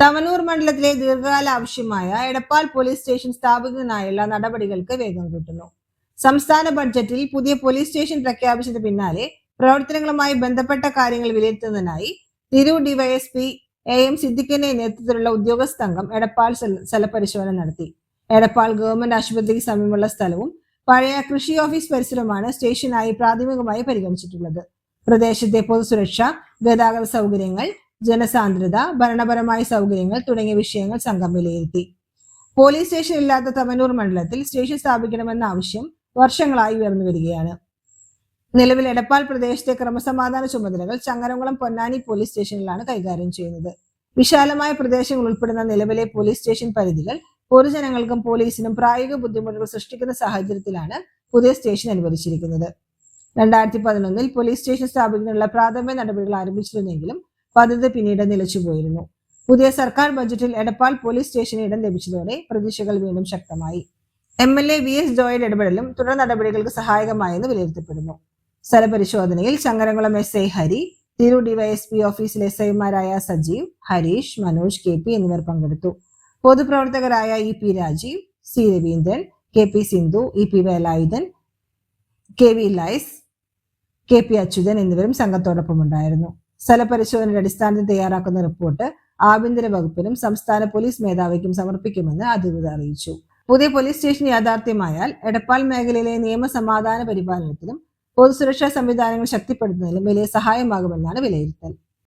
തവനൂർ മണ്ഡലത്തിലെ ദീർഘകാല ആവശ്യമായ എടപ്പാൾ പോലീസ് സ്റ്റേഷൻ സ്ഥാപിക്കുന്നതിനായുള്ള നടപടികൾക്ക് വേഗം കൂട്ടുന്നു. സംസ്ഥാന ബഡ്ജറ്റിൽ പുതിയ പോലീസ് സ്റ്റേഷൻ പ്രഖ്യാപിച്ചതിന് പിന്നാലെ പ്രവർത്തനങ്ങളുമായി ബന്ധപ്പെട്ട കാര്യങ്ങൾ വിലയിരുത്തുന്നതിനായി തിരൂർ ഡിവൈഎസ്പി AM സിദ്ദിഖിന്റെ നേതൃത്വത്തിലുള്ള ഉദ്യോഗസ്ഥ സംഘം എടപ്പാൾ സ്ഥലപരിശോധന നടത്തി. എടപ്പാൾ ഗവൺമെന്റ് ആശുപത്രിക്ക് സമീപമുള്ള സ്ഥലവും പഴയ കൃഷി ഓഫീസ് പരിസരവുമാണ് സ്റ്റേഷനായി പ്രാഥമികമായി പരിഗണിച്ചിട്ടുള്ളത്. പ്രദേശത്തെ പൊതുസുരക്ഷ, ഗതാഗത സൗകര്യങ്ങൾ, ജനസാന്ദ്രത, ഭരണപരമായ സൗകര്യങ്ങൾ തുടങ്ങിയ വിഷയങ്ങൾ സംഘം വിലയിരുത്തി. പോലീസ് സ്റ്റേഷൻ ഇല്ലാത്ത തവനൂർ മണ്ഡലത്തിൽ സ്റ്റേഷൻ സ്ഥാപിക്കണമെന്ന ആവശ്യം വർഷങ്ങളായി ഉയർന്നു വരികയാണ്. നിലവിൽ എടപ്പാൾ പ്രദേശത്തെ ക്രമസമാധാന ചുമതലകൾ ചങ്ങരംകുളം പൊന്നാനി പോലീസ് സ്റ്റേഷനിലാണ് കൈകാര്യം ചെയ്യുന്നത്. വിശാലമായ പ്രദേശങ്ങൾ ഉൾപ്പെടുന്ന നിലവിലെ പോലീസ് സ്റ്റേഷൻ പരിധികൾ പൊതുജനങ്ങൾക്കും പോലീസിനും പ്രായോഗിക ബുദ്ധിമുട്ടുകൾ സൃഷ്ടിക്കുന്ന സാഹചര്യത്തിലാണ് പുതിയ സ്റ്റേഷൻ അനുവദിച്ചിരിക്കുന്നത്. 2011 പോലീസ് സ്റ്റേഷൻ സ്ഥാപിക്കുന്നതിനുള്ള പ്രാഥമിക നടപടികൾ ആരംഭിച്ചിരുന്നെങ്കിലും പദ്ധതി പിന്നീട് നിലച്ചുപോയിരുന്നു. പുതിയ സർക്കാർ ബജറ്റിൽ എടപ്പാൾ പോലീസ് സ്റ്റേഷന് ഇടം ലഭിച്ചതോടെ പ്രതീക്ഷകൾ വീണ്ടും ശക്തമായി. MLA VS ജോയുടെ ഇടപെടലും തുടർ നടപടികൾക്ക് സഹായകമായെന്ന് വിലയിരുത്തപ്പെടുന്നു. സ്ഥലപരിശോധനയിൽ ചങ്ങരംകുളം SI ഹരി, തിരൂർ ഡിവൈഎസ്പി ഓഫീസിലെ SIമാരായ സജീവ്, ഹരീഷ്, മനോജ്, KP എന്നിവർ പങ്കെടുത്തു. പൊതുപ്രവർത്തകരായ EP Rajeev, C Raveendran, KP Sindhu, EP Velayudhan, KV Lais, KP Achuthan എന്നിവരും സംഘത്തോടൊപ്പം ഉണ്ടായിരുന്നു. സ്ഥലപരിശോധനയുടെ അടിസ്ഥാനത്തിൽ തയ്യാറാക്കുന്ന റിപ്പോർട്ട് ആഭ്യന്തര വകുപ്പിനും സംസ്ഥാന പോലീസ് മേധാവിക്കും സമർപ്പിക്കുമെന്ന് അധികൃതർ അറിയിച്ചു. പുതിയ പോലീസ് സ്റ്റേഷൻ യാഥാർത്ഥ്യമായാൽ എടപ്പാൾ മേഖലയിലെ നിയമസമാധാന പരിപാലനത്തിലും പൊതുസുരക്ഷാ സംവിധാനങ്ങൾ ശക്തിപ്പെടുത്തുന്നതിലും വലിയ സഹായമാകുമെന്നാണ് വിലയിരുത്തൽ.